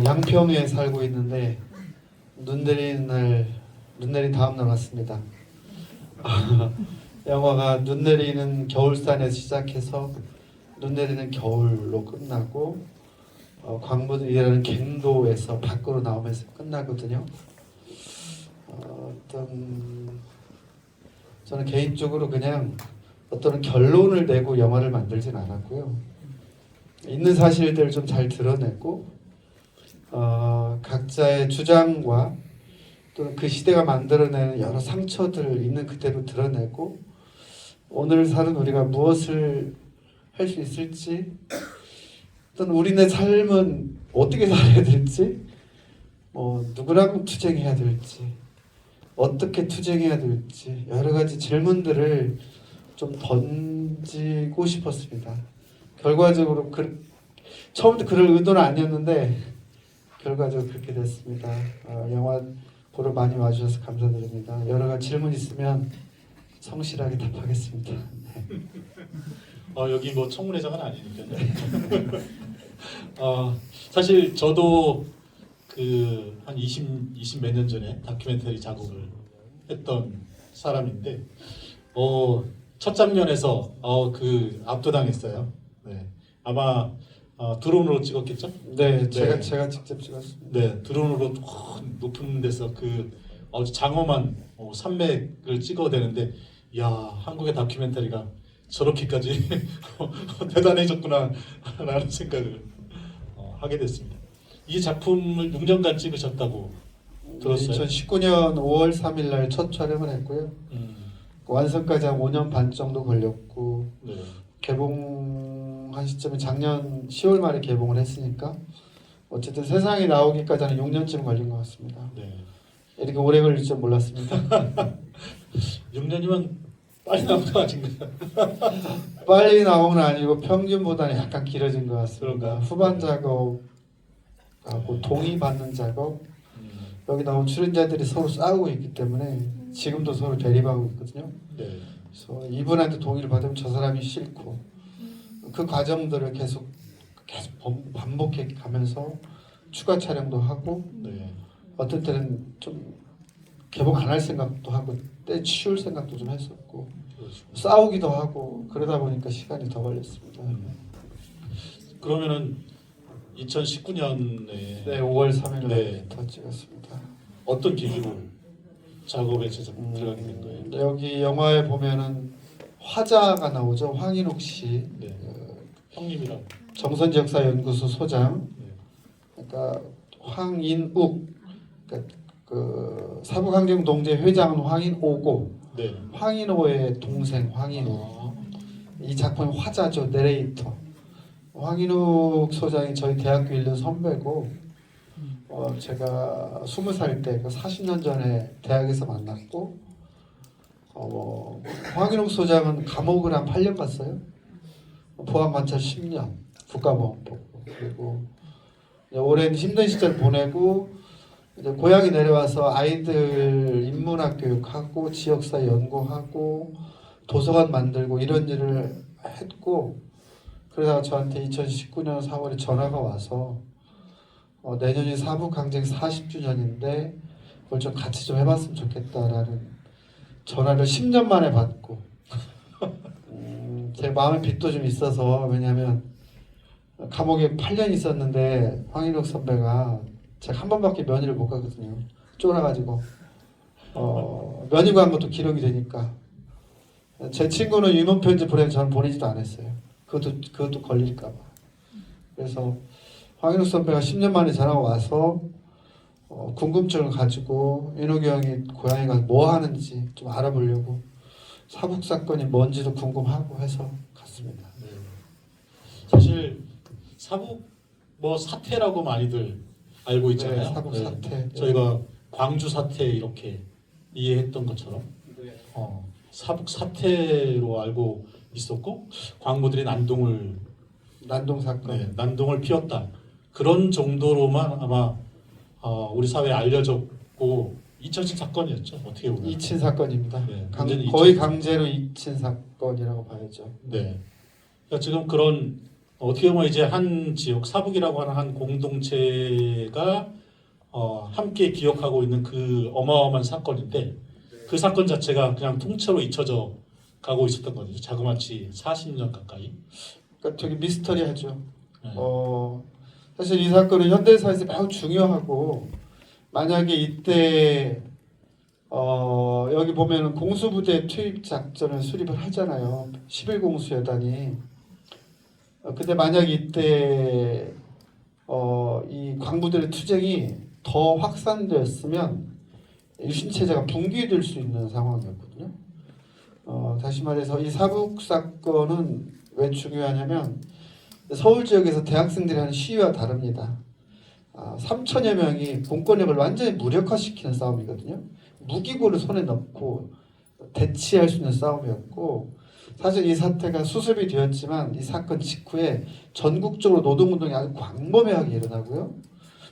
양평에 살고 있는데 눈 내리는 날, 눈 내린 다음 날 왔습니다. 영화가 눈 내리는 겨울산에서 시작해서 눈 내리는 겨울로 끝나고 광부들이 일하는 갱도에서 밖으로 나오면서 끝나거든요. 저는 개인적으로 그냥 어떤 결론을 내고 영화를 만들진 않았고요. 있는 사실들을 좀 잘 드러냈고 각자의 주장과 또는 그 시대가 만들어내는 여러 상처들을 있는 그대로 드러내고 오늘 사는 우리가 무엇을 할 수 있을지 또는 우리네 삶은 어떻게 살아야 될지 누구랑 투쟁해야 될지 어떻게 투쟁해야 될지 여러 가지 질문들을 좀 던지고 싶었습니다. 결과적으로 처음부터 그럴 의도는 아니었는데 결과적으로 그렇게 됐습니다. 영화 보러 많이 와주셔서 감사드립니다. 여러 가지 질문 있으면 성실하게 답하겠습니다. 여기 뭐 청문회장은 아니니까요. 사실 저도 그 한 20 몇 년 전에 다큐멘터리 작업을 했던 사람인데 첫 장면에서 그 압도당했어요. 네. 아마 드론으로 찍었겠죠? 네, 제가 직접 찍었습니다. 네, 드론으로 높은 데서 그 장엄한 산맥을 찍어대는데, 야, 한국의 다큐멘터리가 저렇게까지 대단해졌구나라는 생각을 하게 됐습니다. 이 작품을 6년간 찍으셨다고 들었어요. 2019년 5월 3일 날 첫 촬영을 했고요. 완성까지 한 5년 반 정도 걸렸고 네. 개봉한 시점이 작년 10월 말에 개봉을 했으니까 어쨌든 세상에 나오기까지 한 6년쯤 걸린 것 같습니다. 네. 이렇게 오래 걸릴 줄 몰랐습니다. 6년이면 빨리 나온 거 아닌가요? 빨리 나온 건 아니고 평균보다는 약간 길어진 것 같습니다. 그런가요? 후반 작업하고 동의받는 작업 여기 나온 출연자들이 서로 싸우고 있기 때문에 지금도 서로 대립하고 있거든요. 네. 그래서 이분한테 동의를 받으면 저 사람이 싫고 그 과정들을 계속 반복해 가면서 추가 촬영도 하고 네. 어떤 때는 좀 개봉 안 할 생각도 하고 떼치울 생각도 좀 했었고 그렇죠. 싸우기도 하고 그러다 보니까 시간이 더 걸렸습니다. 그러면은 2019년에 네, 5월 3일 네. 날 찍었습니다. 어떤 계기로 작업에 들어가게 된 거예요? 여기 영화에 보면은 화자가 나오죠. 황인욱 씨, 네. 형님이랑. 정선지역사연구소 소장. 네. 그러니까 황인욱, 그러니까 그 사북항쟁동제 회장은 황인오고 네. 황인호의 동생 황인욱. 이 작품의 화자죠. 내레이터. 황인욱 소장이 저희 대학교 1년 선배고 제가 20살 때 40년 전에 대학에서 만났고 황인욱 소장은 감옥을 한 8년 갔어요. 보안관찰 10년, 국가보안법. 그리고 오랜 힘든 시절 보내고 이제 고향에 내려와서 아이들 인문학 교육하고 지역사 연구하고 도서관 만들고 이런 일을 했고 그러다가 저한테 2019년 4월에 전화가 와서 내년이 사북항쟁 40주년인데 그걸 좀 같이 좀 해봤으면 좋겠다라는 전화를 10년 만에 받고 제 마음의 빚도 좀 있어서 왜냐하면 감옥에 8년 있었는데 황인욱 선배가 제가 한 번밖에 면회를 못 가거든요. 쫄아가지고 면회 간 것도 기록이 되니까 제 친구는 유문 편지 보내면 저는 보내지도 않았어요. 그것도 걸릴까봐. 그래서 황인욱 선배가 10년 만에 전화가 와서 궁금증을 가지고 인욱이 형이 고향에 가서 뭐 하는지 좀 알아보려고 사북 사건이 뭔지도 궁금하고 해서 갔습니다. 네. 사실 사북 사태라고 많이들 알고 있잖아요. 네, 사북 사태. 저희가 광주 사태 이렇게 이해했던 것처럼 사북 사태로 알고 있었고 광부들이 난동 사건. 난동을 피웠다. 그런 정도로만 아마 우리 사회에 알려졌고 잊혀진 사건이었죠. 어떻게 보면 잊힌 사건입니다. 네, 거의 강제로 잊힌 사건이라고 봐야죠. 네. 그러니까 지금 그런 어떻게 보면 이제 한 지역 사북이라고 하는 한 공동체가 함께 기억하고 있는 그 어마어마한 사건인데 그 사건 자체가 그냥 통째로 잊혀져 가고 있었던 거죠. 자그마치 40년 가까이. 그러니까 되게 미스터리하죠. 네. 사실 이 사건은 현대사에서 매우 중요하고 만약에 이때 여기 보면은 공수부대 투입 작전을 수립을 하잖아요. 11공수여단이. 근데 만약 이때 이 광부들의 투쟁이 더 확산되었으면 유신 체제가 붕괴될 수 있는 상황이었거든요. 다시 말해서 이 사북 사건은 왜 중요하냐면 서울 지역에서 대학생들이 하는 시위와 다릅니다. 3천여 명이 공권력을 완전히 무력화시키는 싸움이거든요. 무기고를 손에 넣고 대치할 수 있는 싸움이었고 사실 이 사태가 수습이 되었지만 이 사건 직후에 전국적으로 노동운동이 아주 광범위하게 일어나고요.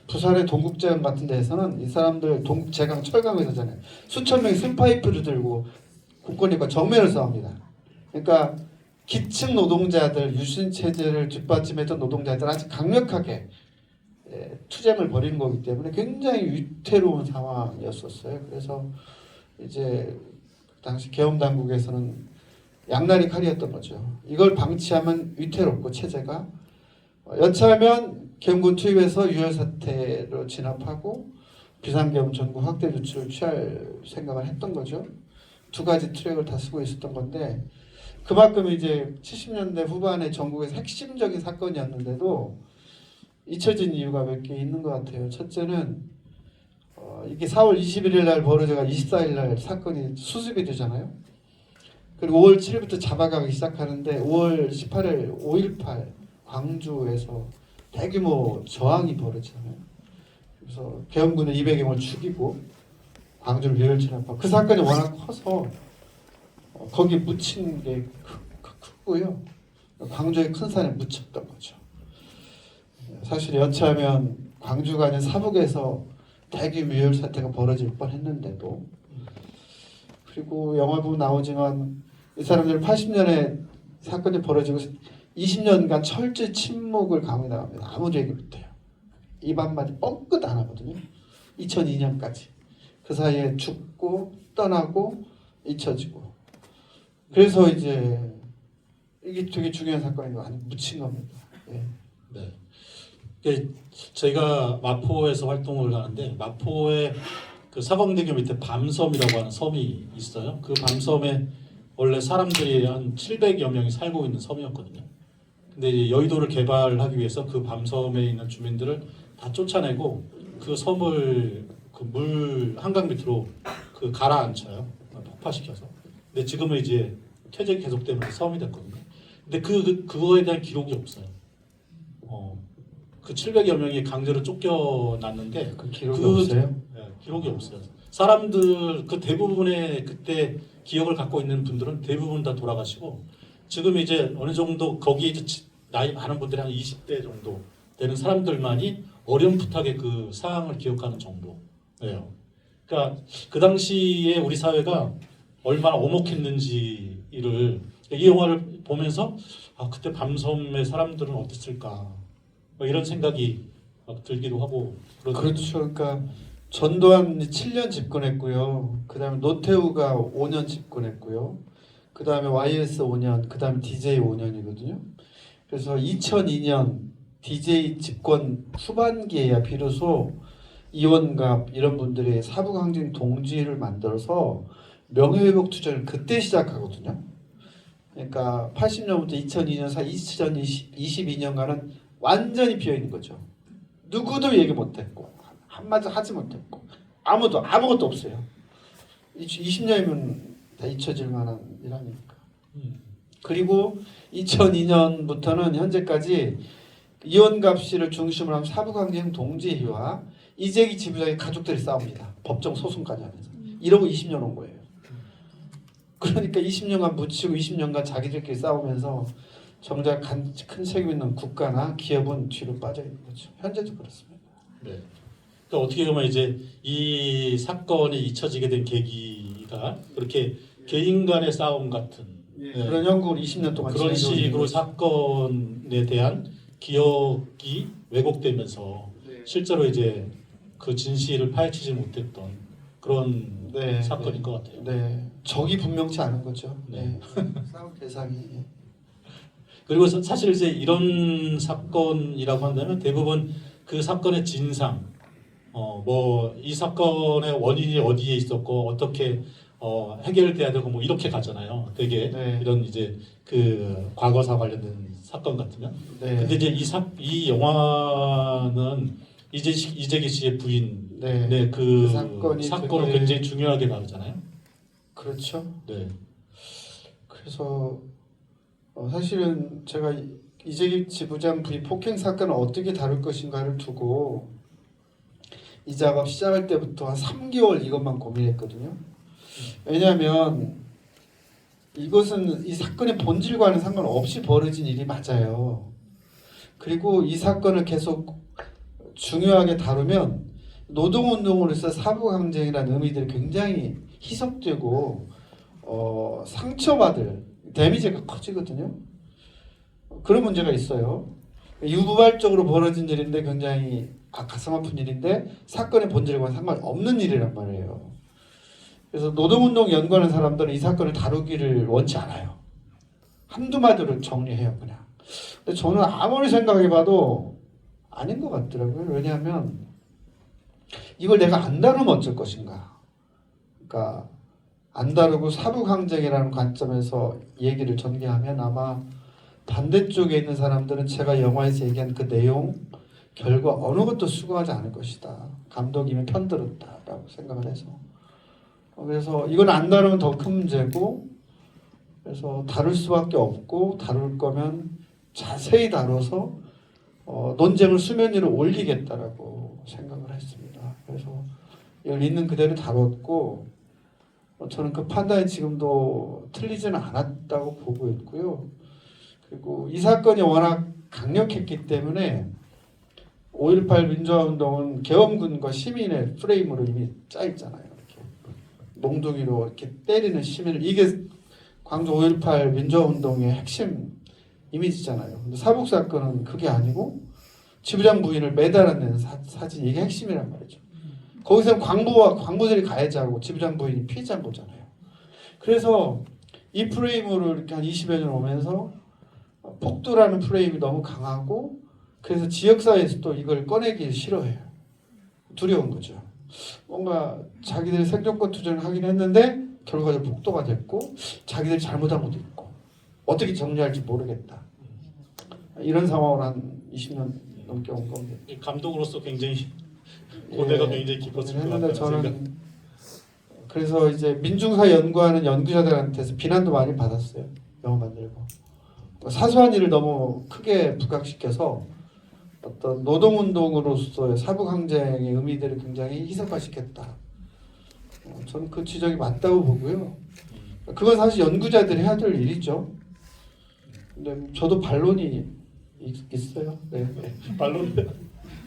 부산의 동국제강 같은 데에서는 이 사람들 동국제강 철강에서잖아요. 수천 명이 스파이프를 들고 공권력과 정면을 싸웁니다. 그러니까 기층 노동자들, 유신 체제를 뒷받침했던 노동자들 아주 강력하게 투쟁을 벌이는 거기 때문에 굉장히 위태로운 상황이었었어요. 그래서 이제 당시 계엄 당국에서는 양날의 칼이었던 거죠. 이걸 방치하면 위태롭고 체제가 여차하면 계엄군 투입해서 유혈 사태로 진압하고 비상계엄 전국 확대 조치를 취할 생각을 했던 거죠. 두 가지 트랙을 다 쓰고 있었던 건데 그만큼 이제 70년대 후반에 전국에서 핵심적인 사건이었는데도 잊혀진 이유가 몇 개 있는 것 같아요. 첫째는 이게 4월 21일 날 벌어져가 24일 날 사건이 수습이 되잖아요. 그리고 5월 7일부터 잡아가기 시작하는데 5월 18일 5.18 광주에서 대규모 저항이 벌어지잖아요. 그래서 계엄군은 200여 명을 죽이고 광주를 유혈 진압하고 그 사건이 워낙 커서 거기 묻힌 게 크고요. 광주의 큰 산에 묻혔던 거죠. 사실 여차하면 광주가 아닌 사북에서 대규모 유혈 사태가 벌어질 뻔했는데도 그리고 영화 보면 나오지만 이 사람들 80년에 사건이 벌어지고 20년간 철저히 침묵을 강요당합니다. 아무도 얘기 못해요. 입 한마디 뻥끗 안 하거든요. 2002년까지. 그 사이에 죽고 떠나고 잊혀지고. 그래서 이제 이게 되게 중요한 사건이고 아니 묻힌 겁니다. 예. 네. 저희가 마포에서 활동을 하는데 마포에 그 사광대교 밑에 밤섬이라고 하는 섬이 있어요. 그 밤섬에 원래 사람들이 한 700여 명이 살고 있는 섬이었거든요. 근데 이제 여의도를 개발하기 위해서 그 밤섬에 있는 주민들을 다 쫓아내고 그 섬을 그 물 한강 밑으로 그 가라앉혀요. 폭파시켜서. 근데 지금은 이제 퇴적이 계속되면서 섬이 됐거든요. 근데 그거에 대한 기록이 없어요. 그 700여 명이 강제로 쫓겨났는데 그 기록이 없어요? 네, 기록이 없어요. 사람들 그 대부분의 그때 기억을 갖고 있는 분들은 대부분 다 돌아가시고 지금 이제 어느 정도 거기 이제 나이 많은 분들이 한 20대 정도 되는 사람들만이 어렴풋하게 그 상황을 기억하는 정도예요. 그러니까 그 당시에 우리 사회가 얼마나 오목했는지를 이 영화를 보면서 그때 밤섬의 사람들은 어땠을까 뭐 이런 생각이 막 들기도 하고 그러더라고요. 그렇죠. 그러니까 전두환이 7년 집권했고요. 그다음에 노태우가 5년 집권했고요. 그다음에 YS 5년, 그다음에 DJ 5년이거든요. 그래서 2002년 DJ 집권 후반기에야 비로소 이원갑 이런 분들이 사북항쟁 동지를 만들어서 명예회복 투쟁을 그때 시작하거든요. 그러니까 80년부터 2002년 사이 2022년간은 완전히 비어 있는 거죠. 누구도 얘기 못했고 한마디 하지 못했고 아무것도 없어요. 20년이면 다 잊혀질 만한 일하니까. 그리고 2002년부터는 현재까지 이원갑 씨를 중심으로 한 사북항쟁 동지회와 이재기 지부장의 가족들이 싸웁니다. 법정 소송까지 하면서. 이러고 20년 온 거예요. 그러니까 20년간 묻히고 20년간 자기들끼리 싸우면서 정작 큰 책임 있는 국가나 기업은 뒤로 빠져 있는 거죠. 현재도 그렇습니다. 네. 그러니까 어떻게 보면 이제 이 사건이 잊혀지게 된 계기가 그렇게 개인 간의 싸움 같은 네. 그런 연구를 20년 동안 그런 진행해 오는 식으로 거죠. 사건에 대한 기억이 왜곡되면서 네. 실제로 이제 그 진실을 파헤치지 못했던 그런 네, 사건인 네. 것 같아요. 네, 적이 분명치 않은 거죠. 네. 싸울 대상이. 그리고 사실 이제 이런 사건이라고 한다면 대부분 그 사건의 진상, 뭐 이 사건의 원인이 어디에 있었고 어떻게 해결돼야 되고 뭐 이렇게 가잖아요. 되게 네. 이런 이제 그 과거사 관련된 사건 같으면. 네. 근데 이제 이 영화는 이재기 씨의 부인, 네. 네, 그 그 사건이 사건을 되게- 굉장히 중요하게 다루잖아요. 그렇죠. 네. 그래서 사실은 제가 이재기 지부장 부인 폭행 사건을 어떻게 다룰 것인가를 두고 이 작업 시작할 때부터 한 3개월 이것만 고민했거든요. 왜냐하면 이것은 이 사건의 본질과는 상관없이 벌어진 일이 맞아요. 그리고 이 사건을 계속 중요하게 다루면 노동운동으로서 사부강쟁이라는 의미들이 굉장히 희석되고 상처받을 데미지가 커지거든요. 그런 문제가 있어요. 유부발적으로 벌어진 일인데 굉장히 가슴 아픈 일인데 사건의 본질과는 상관없는 일이란 말이에요. 그래서 노동운동 연구하는 사람들은 이 사건을 다루기를 원치 않아요. 한두 마디로 정리해요 그냥. 근데 저는 아무리 생각해봐도 아닌 것 같더라고요. 왜냐하면 이걸 내가 안 다루면 어쩔 것인가. 그러니까 안 다루고 사부강쟁이라는 관점에서 얘기를 전개하면 아마 반대쪽에 있는 사람들은 제가 영화에서 얘기한 그 내용, 결과 어느 것도 수긍하지 않을 것이다. 감독님이 편들었다라고 생각을 해서. 그래서 이건 안 다루면 더 큰 문제고, 그래서 다룰 수밖에 없고 다룰 거면 자세히 다뤄서 논쟁을 수면 위로 올리겠다라고 생각을 했습니다. 그래서 이걸 있는 그대로 다뤘고 저는 그 판단이 지금도 틀리지는 않았다고 보고 있고요. 그리고 이 사건이 워낙 강력했기 때문에 5.18 민주화운동은 계엄군과 시민의 프레임으로 이미 짜 있잖아요. 이렇게 몽둥이로 이렇게 때리는 시민을 이게 광주 5.18 민주화운동의 핵심 이미지잖아요. 근데 사북 사건은 그게 아니고 지부장 부인을 매달아낸 사진 이게 핵심이란 말이죠. 거기서 광부들이 가해자고 지부장 부인이 피해자인 거잖아요. 그래서 이 프레임으로 이렇게 한 20여 년 오면서 폭도라는 프레임이 너무 강하고 그래서 지역사회에서 또 이걸 꺼내기 싫어해요. 두려운 거죠. 뭔가 자기들이 생존권 투쟁을 하긴 했는데 결과적으로 폭도가 됐고 자기들이 잘못한 것도 있고 어떻게 정리할지 모르겠다. 이런 상황으로 한 20년 넘게 온 겁니다. 감독으로서 굉장히 고뇌가 예, 굉장히 깊었을 것 했는데 같아요. 저는 그래서 이제 민중사 연구하는 연구자들한테서 비난도 많이 받았어요. 영화 만들고 사소한 일을 너무 크게 부각시켜서 어떤 노동운동으로서의 사부강쟁의 의미들을 굉장히 희석화시켰다. 저는 그 지적이 맞다고 보고요. 그건 사실 연구자들이 해야 될 일이죠. 근데 저도 반론이 있어요. 네. 반론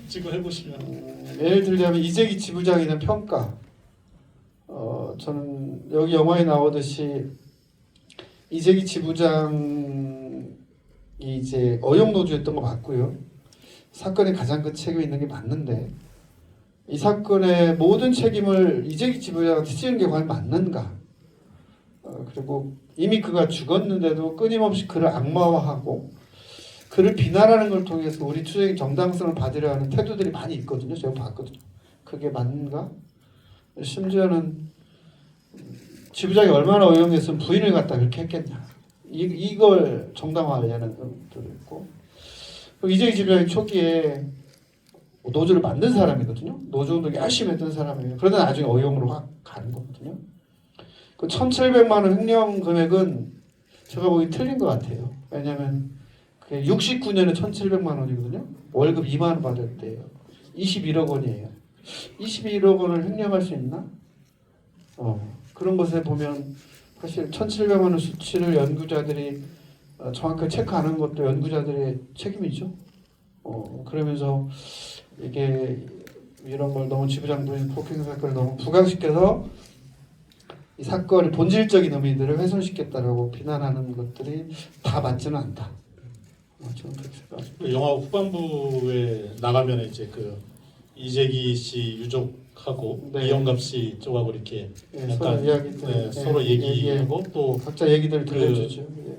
지금 해보시면 예를 들자면 이재기 지부장에 대한 평가. 저는 여기 영화에 나오듯이 이재기 지부장이 이제 어용노조였던 거 맞고요. 사건의 가장 큰 책임이 있는 게 맞는데 이 사건의 모든 책임을 이재기 지부장한테 쓰는 게 과연 맞는가? 그리고 이미 그가 죽었는데도 끊임없이 그를 악마화하고 그를 비난하는 걸 통해서 우리 투쟁의 정당성을 받으려 하는 태도들이 많이 있거든요. 제가 봤거든요. 그게 맞는가? 심지어는 지부장이 얼마나 어용했으면 부인을 갖다 그렇게 했겠냐. 이걸 정당화하려는 것들도 있고 이재기 지부장이 초기에 노조를 만든 사람이거든요. 노조운동 열심히 했던 사람이에요. 그러다 나중에 어용으로 확 가는 거거든요. 그 1,700만 원 횡령 금액은 제가 보기 틀린 것 같아요. 왜냐하면 그게 69년에 1,700만 원이거든요. 월급 2만 원 받을 때예요. 21억 원이에요. 21억 원을 횡령할 수 있나? 그런 것에 보면 사실 1,700만 원 수치를 연구자들이 정확하게 체크하는 것도 연구자들의 책임이죠. 그러면서 이게 이런 걸 너무 지부장 부인 폭행 사건을 너무 부각시켜서 이 사건의 본질적인 의미들을 훼손시켰다라고 비난하는 것들이 다 맞지는 않다. 저는 그렇게 생각합니다. 그 영화 후반부에 나가면 이제 그 이재기 씨 유족하고 네. 이영갑 씨 쪽하고 이렇게 예, 약간 서로 이야기들, 네, 서로 얘기하고 또 각자 얘기들 그- 들려주죠. 예.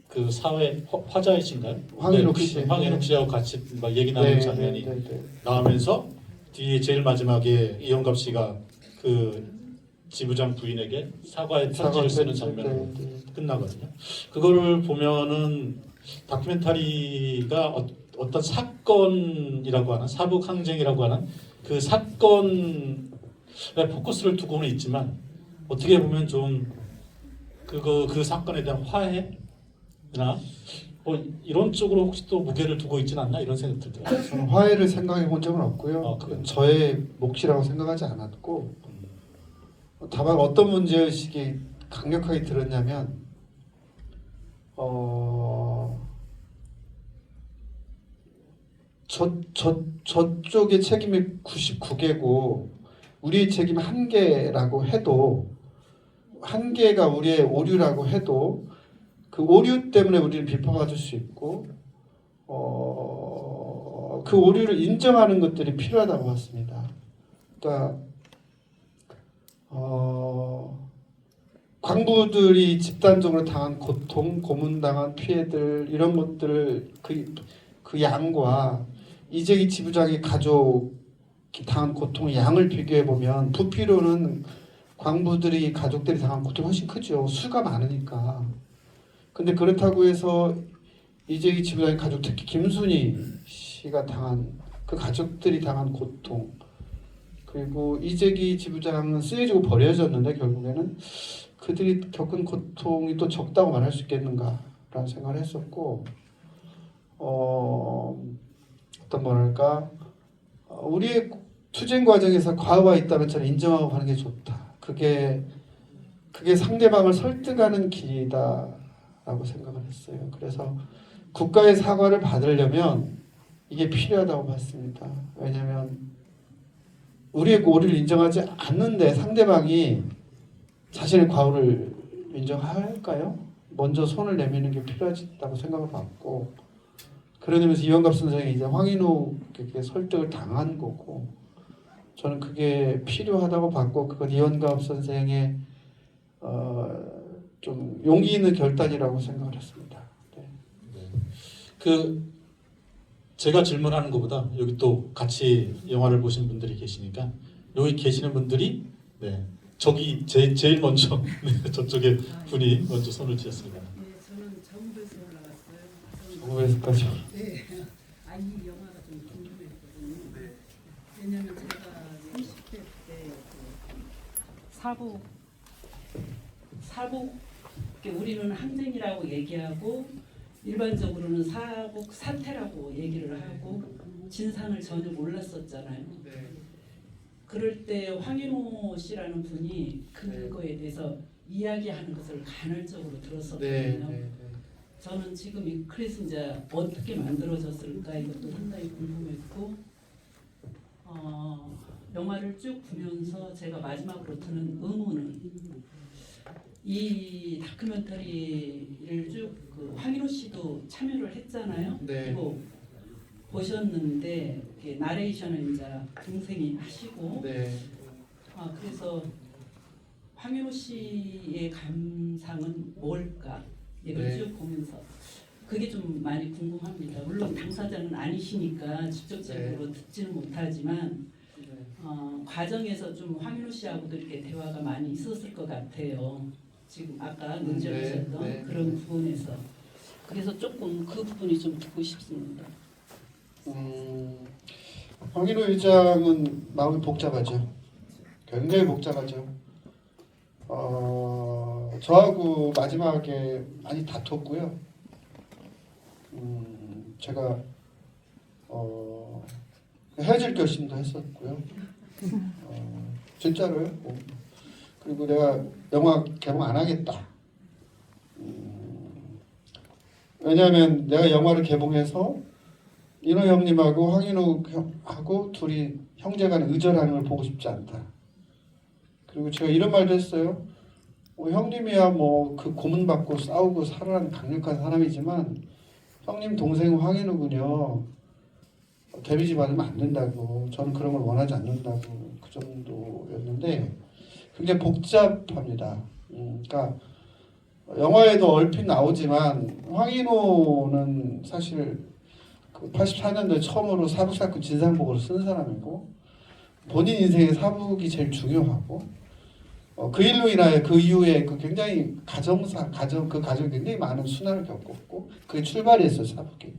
그 사회 화자이신가요? 황인욱 네, 씨. 황인욱 씨하고 같이 막 얘기 나누는 장면이 네. 나오면서 뒤에 제일 마지막에 이영갑 씨가 그 지부장 부인에게 사과의 편지를 쓰는 장면으로 끝나거든요. 그거를 보면은 다큐멘터리가 어떤 사건이라고 하나 사북 항쟁이라고 하는 그 사건에 포커스를 두고는 있지만 어떻게 보면 좀 그 사건에 대한 화해나 뭐 이런 쪽으로 혹시 또 무게를 두고 있지는 않나 이런 생각 들더라고요. 저는 화해를 생각해 본 적은 없고요. 아, 그래요? 그건 저의 몫이라고 생각하지 않았고, 다만 어떤 문제의식이 강력하게 들었냐면, 저쪽의 책임이 99개고 우리의 책임이 1개라고 해도, 1개가 우리의 오류라고 해도 그 오류 때문에 우리는 비판받을 수 있고, 그 오류를 인정하는 것들이 필요하다고 봤습니다. 그러니까 광부들이 집단적으로 당한 고통, 고문당한 피해들 이런 것들을 그 양과 이재기 지부장의 가족이 당한 고통의 양을 비교해 보면 부피로는 광부들이 가족들이 당한 고통이 훨씬 크죠. 수가 많으니까. 근데 그렇다고 해서 이재기 지부장의 가족, 특히 김순희 씨가 당한 그 가족들이 당한 고통, 그리고 이재기 지부장은 쓰여지고 버려졌는데 결국에는 그들이 겪은 고통이 또 적다고 말할 수 있겠는가라는 생각을 했었고, 어떤 뭐랄까, 우리의 투쟁 과정에서 과오가 있다면 저는 인정하고 가는 게 좋다. 그게 상대방을 설득하는 길이다라고 생각을 했어요. 그래서 국가의 사과를 받으려면 이게 필요하다고 봤습니다. 왜냐하면 우리의 오류를 인정하지 않는데 상대방이 자신의 과오를 인정할까요? 먼저 손을 내미는 게 필요하다고 생각을 받고, 그런 의미에서 이영갑 선생이 이제 황인욱에게 설득을 당한 거고, 저는 그게 필요하다고 봤고, 그건 이영갑 선생의 좀 용기 있는 결단이라고 생각을 했습니다. 네. 그 제가 질문하는 것보다 여기 또 같이 영화를 보신 분들이 계시니까 여기 계시는 분들이 네 저기 제일 먼저 네, 저쪽에 분이 먼저 손을 드셨습니다. 네, 저는 정부에서 올라갔어요. 정부에서까지. 네. 이 영화가 좀 궁금했거든요. 왜냐면 제가 30대 때 사북 우리는 항쟁이라고 얘기하고 일반적으로는 사북 사태라고 얘기를 하고 진상을 전혀 몰랐었잖아요. 그럴 때 황인호 씨라는 분이 그거에 대해서 이야기하는 것을 간헐적으로 들었었거든요. 저는 지금 그래서 이제 어떻게 만들어졌을까 이것도 상당히 궁금했고, 영화를 쭉 보면서 제가 마지막으로 드는 의문은 이 다큐멘터리를 쭉 그 황인호 씨도 참여를 했잖아요. 네. 그리고 보셨는데 나레이션을 이제 동생이 하시고, 그래서 황인호 씨의 감상은 뭘까 이걸 쭉 보면서 그게 좀 많이 궁금합니다. 물론 당사자는 아니시니까 직접적으로 듣지는 못하지만 과정에서 좀 황인호 씨하고도 이렇게 대화가 많이 있었을 것 같아요. 지금 아까 논쟁하셨던 그런 부분에서 그래서 조금 그 부분이 좀 듣고 싶습니다. 황인호 회장은 마음이 복잡하죠. 굉장히 복잡하죠. 저하고 마지막에 많이 다퉜고요. 제가 헤어질 결심도 했었고요. 진짜로요. 그리고 내가 영화 개봉 안 하겠다. 왜냐하면 내가 영화를 개봉해서 인호 형님하고 황인호 형하고 둘이 형제간 의절하는 걸 보고 싶지 않다. 그리고 제가 이런 말도 했어요. 형님이야 뭐 그 고문받고 싸우고 살아난 강력한 사람이지만 형님 동생 황인우군요. 데미지 받으면 안 된다고. 저는 그런 걸 원하지 않는다고. 그 정도였는데 굉장히 복잡합니다. 그러니까 영화에도 얼핏 나오지만 황인호는 사실 그 84년도에 처음으로 사북사건 진상보고를 쓴 사람이고 본인 인생의 사북이 제일 중요하고 그 일로 인하여 그 이후에 그 굉장히 그 가정이 굉장히 많은 순환을 겪었고 그게 출발이었어요 사북이.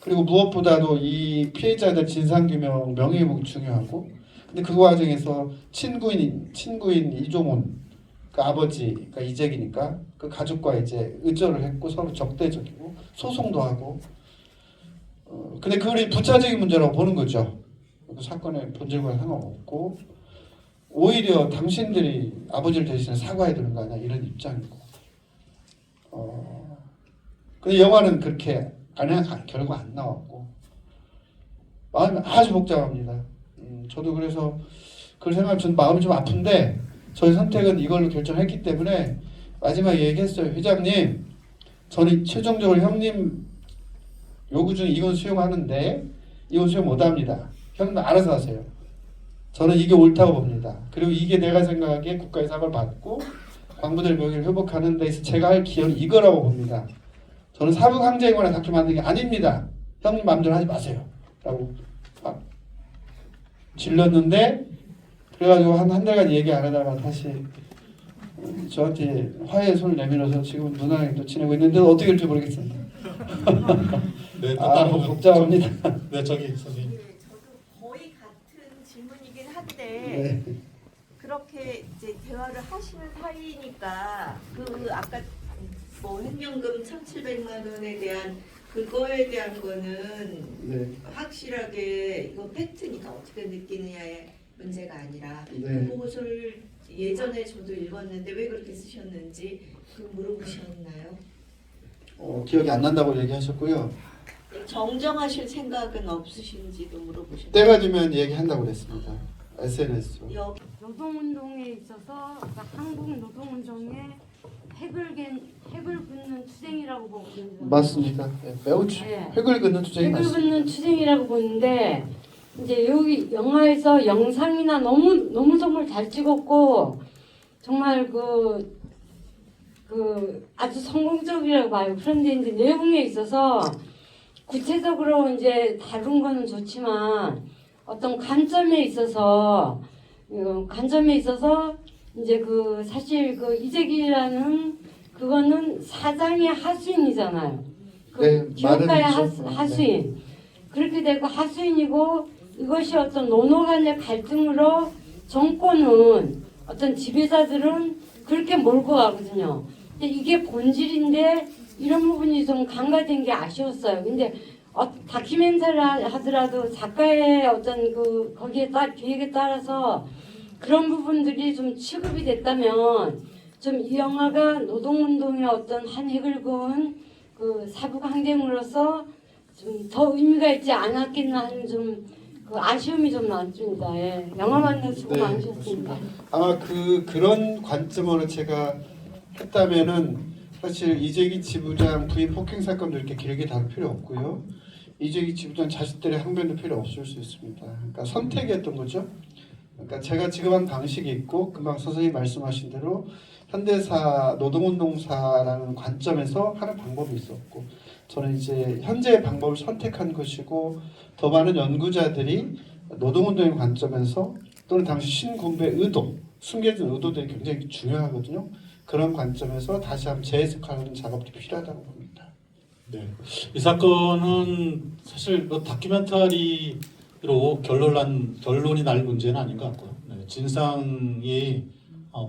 그리고 무엇보다도 이 피해자들 진상규명 명예회복이 중요하고 근데 그 과정에서 친구인 이종훈 그 아버지 그러니까 이재기니까 그 가족과 이제 의절을 했고 서로 적대적이고 소송도 하고 근데 그걸 부차적인 문제라고 보는 거죠. 그 사건의 본질과 상관없고 오히려 당신들이 아버지를 대신해 사과해야 되는 거 아니야 이런 입장이고 근데 영화는 그렇게 결국 안 나왔고 마음이 아주 복잡합니다. 저도 그래서 그걸 생각하면 전 마음이 좀 아픈데 저희 선택은 이걸로 결정했기 때문에 마지막에 얘기했어요. 회장님 저는 최종적으로 형님 요구 중에 이건 수용하는데 이건 수용 못합니다. 형님 알아서 하세요. 저는 이게 옳다고 봅니다. 그리고 이게 내가 생각하기에 국가의 사과를 받고 광부들 명예를 회복하는 데서 제가 할 기여는 이거라고 봅니다. 저는 사북 항쟁이거나 다큐 만드는 게 아닙니다. 형님 마음대로 하지 마세요. 라고 막 질렀는데 그래가지고 한 달간 얘기 안 하다가 다시 저한테 화해의 손을 내밀어서 지금 누나랑 또 지내고 있는데 어떻게 될지 모르겠습니다. 네, 또 다른 부분. 복잡합니다. 네, 저기 선생님. 네, 저도 거의 같은 질문이긴 한데 네. 그렇게 이제 대화를 하시는 사이니까 그 아까 뭐 횡령금 1,700만 원에 대한 그거에 대한 거는 네. 확실하게 이건 팩트니까 어떻게 느끼느냐의 문제가 아니라 네. 그 보고서를 예전에 저도 읽었는데 왜 그렇게 쓰셨는지 그 물어보셨나요? 기억이 안 난다고 얘기하셨고요. 정정하실 생각은 없으신지도 물어보셨나요? 때가 되면 얘기한다고 그랬습니다. SNS로. 노동운동에 있어서 그러니까 한국 노동운동의 핵을 긋는 투쟁이라고 보거든요. 맞습니다. 네, 매우 네. 획을 긋는 투쟁이 핵을 맞습니다. 긋는 투쟁이라고 보는데 이제 여기 영화에서 영상이나 너무 정말 잘 찍었고 정말 그 아주 성공적이라고 봐요. 그런데 이제 내용에 있어서 구체적으로 이제 다룬 거는 좋지만 어떤 관점에 있어서 이제 그 사실 그 이재기라는 그거는 사장의 하수인이잖아요. 그 네, 기업가의 말은 있죠. 하수인. 그렇게 되고 하수인이고 이것이 어떤 노노 간의 갈등으로 정권은 어떤 지배자들은 그렇게 몰고 가거든요. 근데 이게 본질인데 이런 부분이 좀 간과된 게 아쉬웠어요. 근데 다큐멘터리 하더라도 작가의 어떤 그 거기에 기획에 따라서 그런 부분들이 좀 취급이 됐다면 좀 이 영화가 노동운동의 어떤 한 획을 그은 그 사북 항쟁으로서 좀 더 의미가 있지 않았겠나 하는 좀 그 아쉬움이 좀 남습니다. 예. 영화 만나서 수고 네, 많으셨습니다. 아마 그런 관점으로 제가 했다면은 사실 이재기 지부장 부인 폭행 사건도 이렇게 길게 다룰 필요 없고요. 이재기 지부장 자식들의 항변도 필요 없을 수 있습니다. 그러니까 선택이었던 거죠. 그러니까 제가 지금 한 방식이 있고 금방 선생님이 말씀하신 대로 현대사 노동운동사라는 관점에서 하는 방법이 있었고 저는 이제 현재의 방법을 선택한 것이고 더 많은 연구자들이 노동운동의 관점에서 또는 당시 신군부의 의도, 숨겨진 의도들이 굉장히 중요하거든요. 그런 관점에서 다시 한번 재해석하는 작업도 필요하다고 봅니다. 네, 이 사건은 사실 뭐 다큐멘터리로 결론이 날 문제는 아닌 것 같고요. 네, 진상이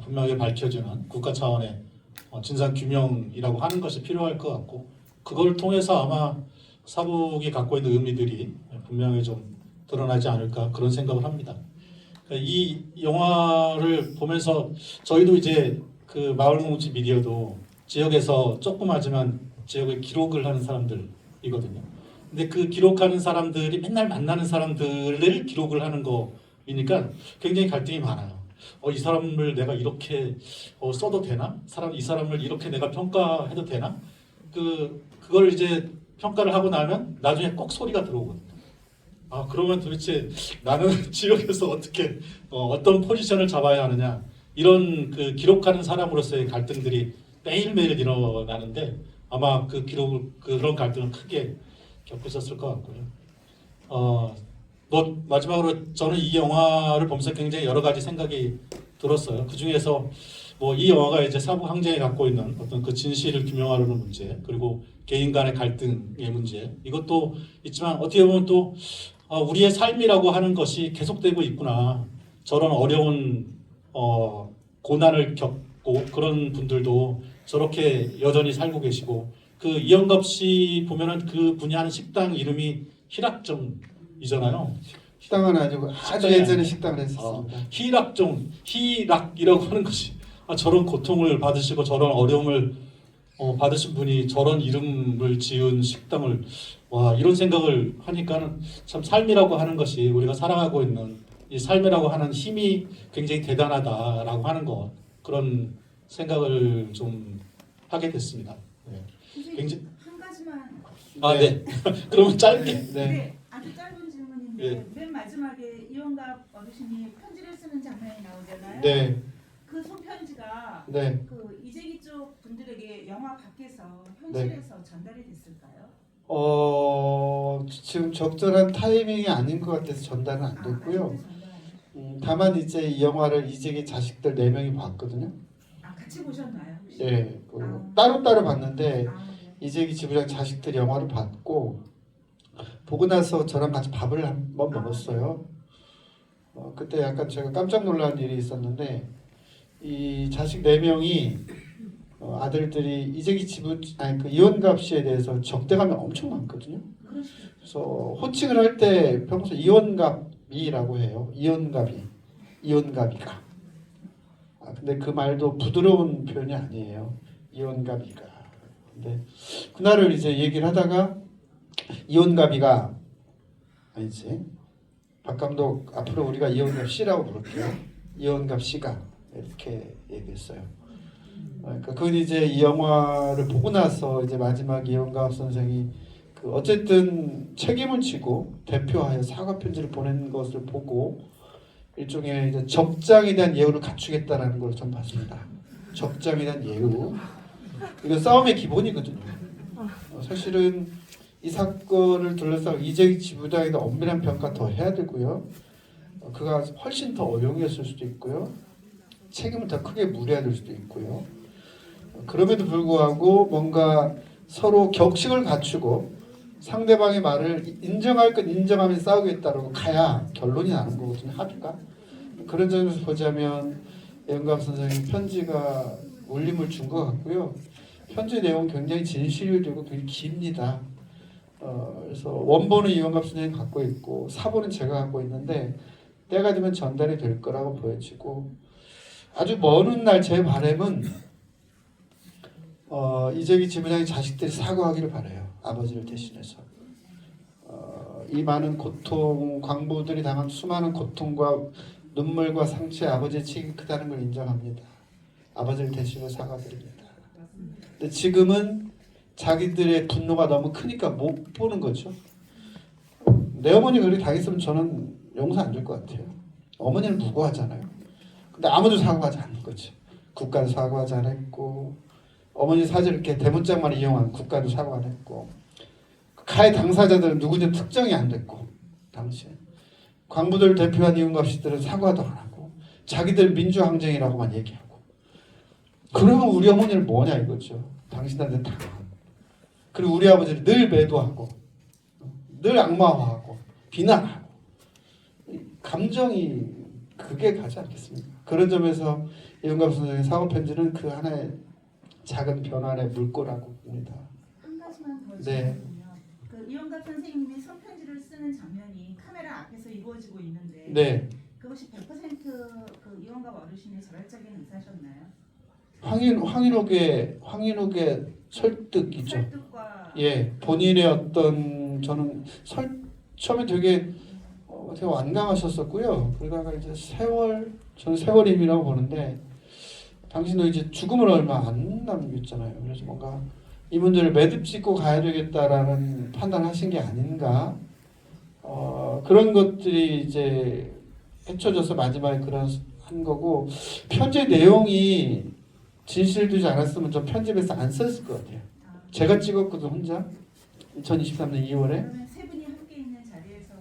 분명하게 밝혀지는 국가 차원의 진상 규명이라고 하는 것이 필요할 것 같고 그걸 통해서 아마 사북이 갖고 있는 의미들이 분명히 좀 드러나지 않을까 그런 생각을 합니다. 이 영화를 보면서 저희도 이제 그 마을공동체 미디어도 지역에서 조그마지만 지역에 기록을 하는 사람들이거든요. 근데 그 기록하는 사람들이 맨날 만나는 사람들을 기록을 하는 거이니까 굉장히 갈등이 많아요. 이 사람을 내가 이렇게 써도 되나? 이 사람을 이렇게 내가 평가해도 되나? 그걸 이제 평가를 하고 나면 나중에 꼭 소리가 들어오거든요. 그러면 도대체 나는 지역에서 어떻게 어떤 포지션을 잡아야 하느냐, 이런 그 기록하는 사람으로서의 갈등들이 매일매일 일어나는데 아마 그런 갈등을 크게 겪으셨을 것 같고요. 뭐 마지막으로 저는 이 영화를 보면서 굉장히 여러 가지 생각이 들었어요. 그 중에서 뭐 이 영화가 이제 사부 항쟁이 갖고 있는 어떤 그 진실을 규명하려는 문제, 그리고 개인 간의 갈등의 문제, 이것도 있지만 어떻게 보면 또 우리의 삶이라고 하는 것이 계속되고 있구나. 저런 어려운 고난을 겪고 그런 분들도 저렇게 여전히 살고 계시고, 그 이영갑 씨 보면은 그 분이 하는 식당 이름이 희락정이잖아요. 식당은 아니고 아주 네. 예전에 식당을 했었습니다. 희락이라고 하는 것이 저런 고통을 받으시고 저런 어려움을 받으신 분이 저런 이름을 지은 식당을, 와, 이런 생각을 하니까는 참 삶이라고 하는 것이, 우리가 살아가고 있는 이 삶이라고 하는 힘이 굉장히 대단하다라고 하는 것, 그런 생각을 좀 하게 됐습니다. 네. 굉장히 한 가지만. 네. 그러면 짧게. 네. 네. 아주 짧은 질문인데 네. 맨 마지막에 이원갑 어르신이 편지를 쓰는 장면이 나오잖아요. 네. 그 손편지가 네. 그 이재기 쪽 분들에게 영화 밖에서 네. 현실에서 전달이 됐을까요? 지금 적절한 타이밍이 아닌 것 같아서 전달은 안 됐고요. 아직도 전달 안 했어요. 다만 이제 이 영화를 이재기 자식들 4명이 봤거든요. 같이 보셨나요? 혹시? 예, 따로따로 봤는데 네. 이재기 지부장 자식들 영화를 봤고, 보고 나서 저랑 같이 밥을 한번 먹었어요. 그때 약간 제가 깜짝 놀란 일이 있었는데, 이 자식 4명이 아들들이 이재기 그 이원갑 씨에 대해서 적대감이 엄청 많거든요. 그래서 호칭을 할 때 평소 이원갑이라고 해요. 이원갑이가. 근데 그 말도 부드러운 표현이 아니에요. 이원갑이가. 근데 그날을 이제 얘기를 하다가 이원갑이가 아니지. 박 감독 앞으로 우리가 이원갑 씨라고 부를게요. 이원갑 씨가 이렇게 얘기했어요. 그러니까 그건 이제 이 영화를 보고 나서 이제 마지막 이원갑 선생이 어쨌든 책임을 지고 대표하여 사과 편지를 보낸 것을 보고 일종의 이제 적장에 대한 예우를 갖추겠다라는 걸 좀 봤습니다. 적장에 대한 예우. 이거 싸움의 기본이거든요. 사실은 이 사건을 둘러싸고 이재기 지부장에 대한 엄밀한 평가 더 해야 되고요. 그가 훨씬 더 어용이었을 수도 있고요. 책임을 더 크게 물어야 될 수도 있고요. 그럼에도 불구하고 뭔가 서로 격식을 갖추고 상대방의 말을 인정할 건 인정하면서 싸우겠다라고 가야 결론이 나는 거거든요. 합의가. 그런 점에서 보자면 영감 선생님 편지가 울림을 준 것 같고요. 편지 내용 굉장히 진실되고 굉장히 깁니다. 그래서 원본은 이원갑 선생님 갖고 있고 사본은 제가 갖고 있는데 때가 되면 전달이 될 거라고 보여지고, 아주 먼 훗날 제 바람은 이재기 지부장의 자식들이 사과하기를 바라요. 아버지를 대신해서. 이 많은 고통, 광부들이 당한 수많은 고통과 눈물과 상처에 아버지의 책임이 크다는 걸 인정합니다. 아버지를 대신해 사과드립니다. 근데 지금은 자기들의 분노가 너무 크니까 못 보는 거죠. 내 어머니 그렇게 당했으면 저는 용서 안 줄 것 같아요. 어머니는 무고하잖아요. 근데 아무도 사과하지 않는 거죠. 국가도 사과하지 않았고, 어머니 사진을 이렇게 대문짝만 이용한 국가도 사과 안 했고, 가해 당사자들은 누구든지 특정이 안 됐고, 당시에 광부들 대표한 이윤갑 씨들은 사과도 안 하고 자기들 민주항쟁이라고만 얘기하고, 그러면 우리 어머니는 뭐냐 이거죠. 당신한테 당하고, 그리고 우리 아버지는 늘 매도하고 늘 악마화하고 비난하고, 감정이 그게 가지 않겠습니까? 그런 점에서 이윤갑 선생의 사과 편지는 그 하나의 작은 변화의 물꼬라고 봅니다. 한 가지만 더 네. 질문요. 그 이원갑 선생님이 손편지를 쓰는 장면이 카메라 앞에서 이루어지고 있는데 네. 그것이 100% 그 이원갑 어르신의 자발적인 의사셨나요? 황인욱의 설득이죠. 설득과 예, 본인의 어떤, 저는 처음에 되게 되게 완강하셨었고요. 그러다가 이제 저는 세월임이라고 보는데 당신도 이제 죽음을 얼마 안 남겼잖아요. 그래서 뭔가 이 문제를 매듭 짓고 가야 되겠다라는 판단하신 게 아닌가. 그런 것들이 이제 헤쳐져서 마지막에 그런 한 거고 편지 내용이 진실되지 않았으면 저 편집에서 안 썼을 것 같아요. 제가 찍었거든 혼자 2023년 2월에. 그러면 세 분이 함께 있는 자리에서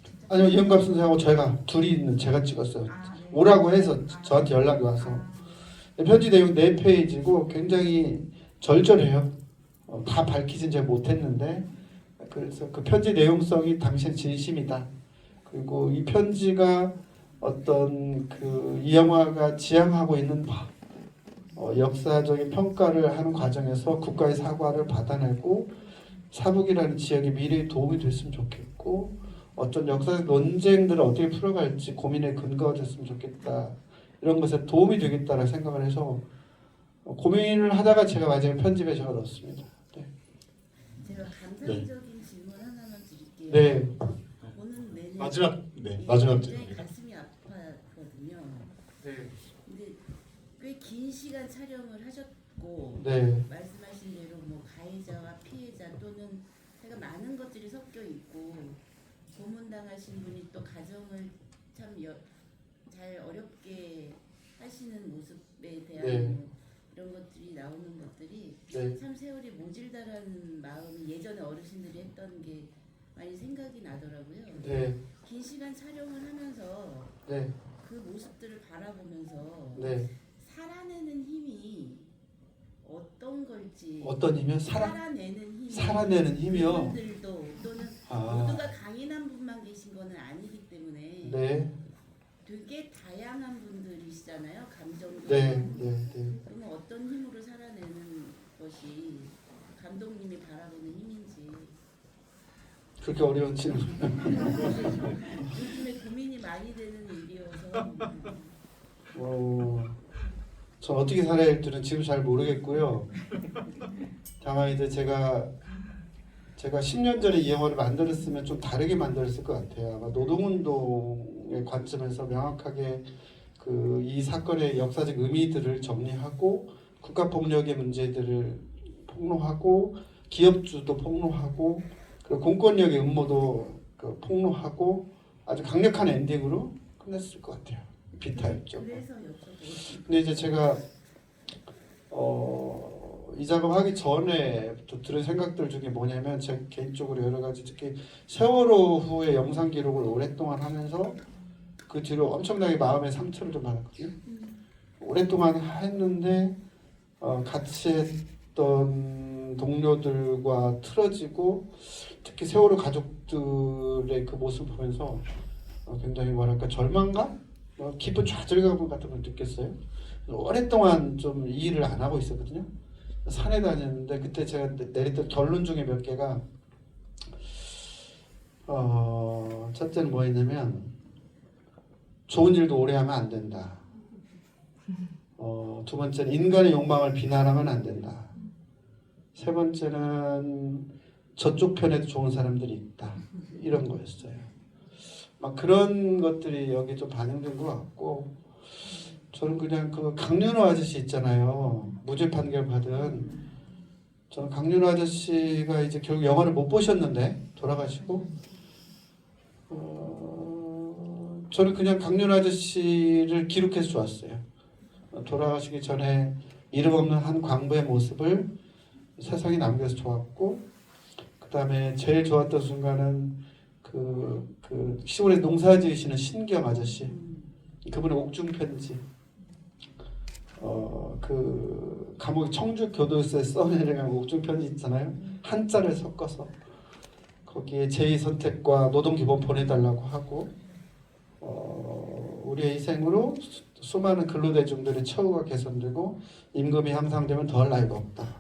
직접 아니요 이영갑 선생하고 저희가 둘이 있는 제가 찍었어요. 네. 오라고 해서 저한테 연락이 와서 편지 내용 4페이지고 굉장히 절절해요. 다 밝히진 제가 못했는데 그래서 그 편지 내용성이 당신 진심이다. 그리고 이 편지가 어떤 이 영화가 지향하고 있는 역사적인 평가를 하는 과정에서 국가의 사과를 받아내고 사북이라는 지역의 미래에 도움이 됐으면 좋겠고 어떤 역사적 논쟁들을 어떻게 풀어갈지 고민의 근거가 됐으면 좋겠다. 이런 것에 도움이 되겠다라는 생각을 해서 고민을 하다가 제가 마지막에 편집에 제가 넣었습니다. 네. 제가 감상적인 질문 하나만 드릴게요. 네. 보는 내내 마지막 굉장히 질문입니다. 가슴이 아팠거든요. 네. 근데 꽤 긴 시간 촬영을 하셨고 네. 말씀하신 대로 뭐 가해자와 피해자 또는 제가 많은 것들이 섞여 있고 고문당하신 분이 또 가정을 참 잘 어렵게 하시는 모습에 대한 네. 이런 것들이 나오는 것들이 네. 참 세월이 모질다라는 마음이 예전에 어르신들이 했던 게 많이 생각이 나더라고요. 네. 긴 시간 촬영을 하면서 네. 그 모습들을 바라보면서 네. 살아내는 힘이 어떤 걸지 어떤 힘이요? 살아내는 힘이요. 분들도 또는 아. 모두가 강인한 분만 계신 거는 아니기 때문에 네. 되게 다양한 분들이시잖아요. 감정도 네. 네. 네. 그러면 어떤 힘으로 살아내는 것이 감독님이 바라보는 힘인지 그렇게 어려운 질문. 요즘에 고민이 많이 되는 일이어서 전 어떻게 살아야 할지는 지금 잘 모르겠고요. 다만 이제 제가 10년 전에 이 영화를 만들었으면 좀 다르게 만들었을 것 같아요. 아마 노동운동의 관점에서 명확하게 이 사건의 역사적 의미들을 정리하고 국가폭력의 문제들을 폭로하고 기업주도 폭로하고 그리고 공권력의 음모도 폭로하고 아주 강력한 엔딩으로 끝냈을 것 같아요. 비타였죠. 그래서 여쭤보고 근데 이제 제가 이 작업하기 전에부터 들은 생각들 중에 뭐냐면 제 개인적으로 여러 가지 특히 세월호 후의 영상 기록을 오랫동안 하면서 그 뒤로 엄청나게 마음의 상처를 좀 받았거든요. 오랫동안 했는데 같이 했던 동료들과 틀어지고 특히 세월호 가족들의 그 모습을 보면서 굉장히 뭐랄까 절망감? 깊은 좌절감 같은 걸 느꼈어요. 오랫동안 좀 이 일을 안 하고 있었거든요. 산에 다녔는데 그때 제가 내렸던 결론 중에 몇 개가 첫째는 뭐였냐면 좋은 일도 오래 하면 안 된다. 두 번째는 인간의 욕망을 비난하면 안 된다. 세 번째는 저쪽 편에도 좋은 사람들이 있다. 이런 거였어요. 막 그런 것들이 여기 좀 반영된 것 같고 저는 그냥 그 강윤호 아저씨 있잖아요. 무죄 판결 받은 저는 강윤호 아저씨가 이제 결국 영화를 못 보셨는데 돌아가시고 저는 그냥 강윤호 아저씨를 기록해서 좋았어요. 돌아가시기 전에 이름 없는 한 광부의 모습을 세상에 남겨서 좋았고 그 다음에 제일 좋았던 순간은 그 시골에 농사 지으시는 신경 아저씨 그분의 옥중 편지 그 감옥 청주 교도소에 써내려간 옥중 편지 있잖아요. 한자를 섞어서 거기에 제2 선택과 노동기본 보내달라고 하고 우리의 희생으로 수많은 근로대중들의 처우가 개선되고 임금이 향상되면 더할 나위가 없다.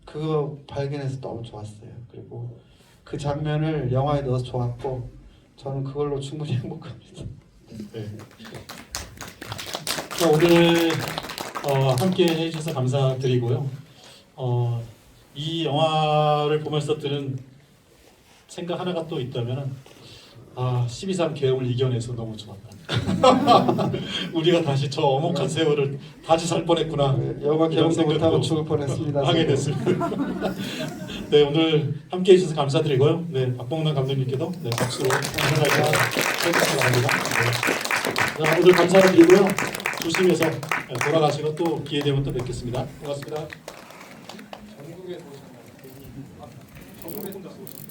그거 발견해서 너무 좋았어요. 그리고 그 장면을 영화에 넣어서 좋았고 저는 그걸로 충분히 행복합니다. 네. 오늘 함께 해주셔서 감사드리고요. 이 영화를 보면서 드는 생각 하나가 또 있다면 12.3 계엄을 이겨내서 너무 좋았다. 우리가 다시 저 어목한 세월을 다시 살 뻔했구나. 영화 이런 개봉도 생각도 못하고 죽을 뻔했습니다. 하게 됐습니다. 네, 오늘 함께해 주셔서 감사드리고요. 네, 박봉남 감독님께도 네, 박수로 감사드리고 해주시기 바랍니다. 네. 자, 오늘 감사드리고요. 조심해서 돌아가시고 또 기회 되면 또 뵙겠습니다. 고맙습니다. 전국에 혼자 오셨나요?